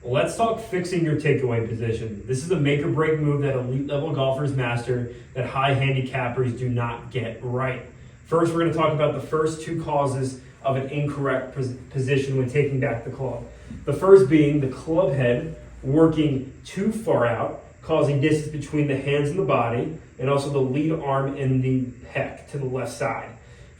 Let's talk fixing your takeaway position. This is a make or break move that elite level golfers master that high handicappers do not get right. First, we're going to talk about the first two causes of an incorrect position when taking back the club. The first being the club head working too far out, causing distance between the hands and the body, and also the lead arm and the pec to the left side.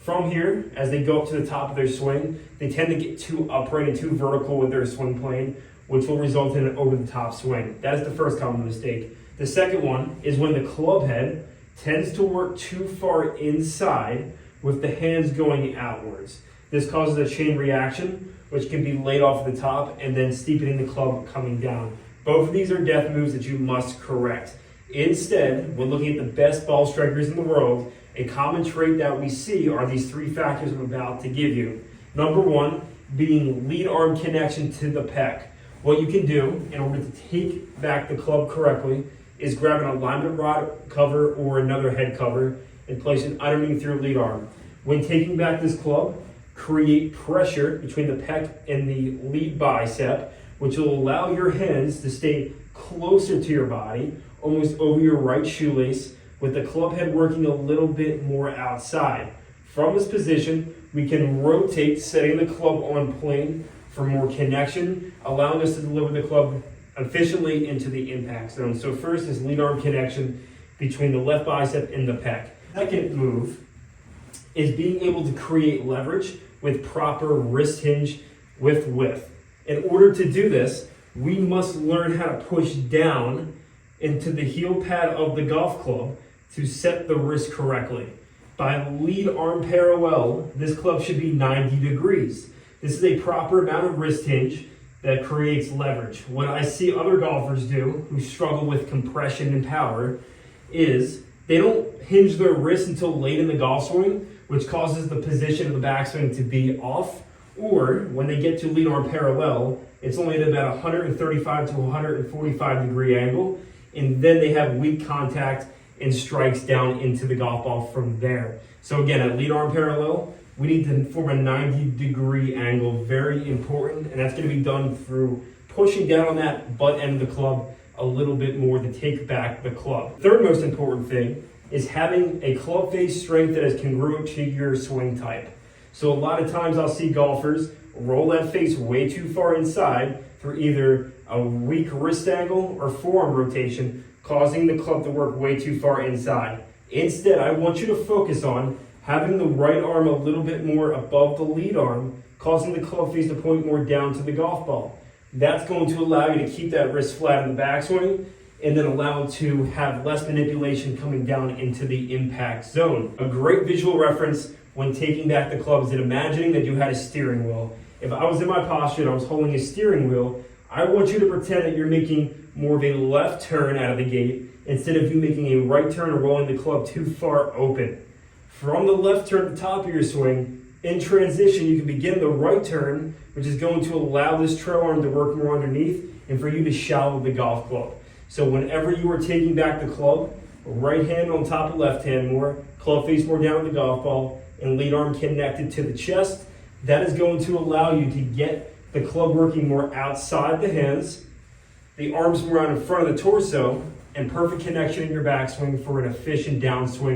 From here, as they go up to the top of their swing, they tend to get too upright and too vertical with their swing plane, which will result in an over-the-top swing. That is the first common mistake. The second one is when the club head tends to work too far inside with the hands going outwards. This causes a chain reaction, which can be laid off the top and then steepening the club coming down. Both of these are death moves that you must correct. Instead, when looking at the best ball strikers in the world, a common trait that we see are these three factors I'm about to give you. Number one, being lead arm connection to the pec. What you can do in order to take back the club correctly is grab an alignment rod cover or another head cover and place it underneath your lead arm. When taking back this club, create pressure between the pec and the lead bicep, which will allow your hands to stay closer to your body, almost over your right shoelace, with the club head working a little bit more outside. From this position, we can rotate, setting the club on plane for more connection, allowing us to deliver the club efficiently into the impact zone. So first is lead arm connection between the left bicep and the pec. Second move is being able to create leverage with proper wrist hinge with width. In order to do this, we must learn how to push down into the heel pad of the golf club to set the wrist correctly. By lead arm parallel, this club should be 90 degrees. This is a proper amount of wrist hinge that creates leverage. What I see other golfers do who struggle with compression and power is they don't hinge their wrist until late in the golf swing, which causes the position of the backswing to be off, or when they get to lead arm parallel, it's only at about 135 to 145 degree angle, and then they have weak contact and strikes down into the golf ball from there. So again, at lead arm parallel, we need to form a 90 degree angle, very important, and that's going to be done through pushing down on that butt end of the club a little bit more to take back the club. Third most important thing is having a club face strength that is congruent to your swing type. So a lot of times I'll see golfers roll that face way too far inside for either a weak wrist angle or forearm rotation, causing the club to work way too far inside. Instead, I want you to focus on having the right arm a little bit more above the lead arm, causing the club face to point more down to the golf ball. That's going to allow you to keep that wrist flat in the backswing and then allow it to have less manipulation coming down into the impact zone. A great visual reference when taking back the club is in imagining that you had a steering wheel. If I was in my posture and I was holding a steering wheel, I want you to pretend that you're making more of a left turn out of the gate instead of you making a right turn or rolling the club too far open. From the left turn at the top of your swing, in transition, you can begin the right turn, which is going to allow this trail arm to work more underneath and for you to shallow the golf club. So whenever you are taking back the club, right hand on top of left hand more, club face more down the golf ball, and lead arm connected to the chest, that is going to allow you to get the club working more outside the hands, the arms more out in front of the torso, and perfect connection in your backswing for an efficient downswing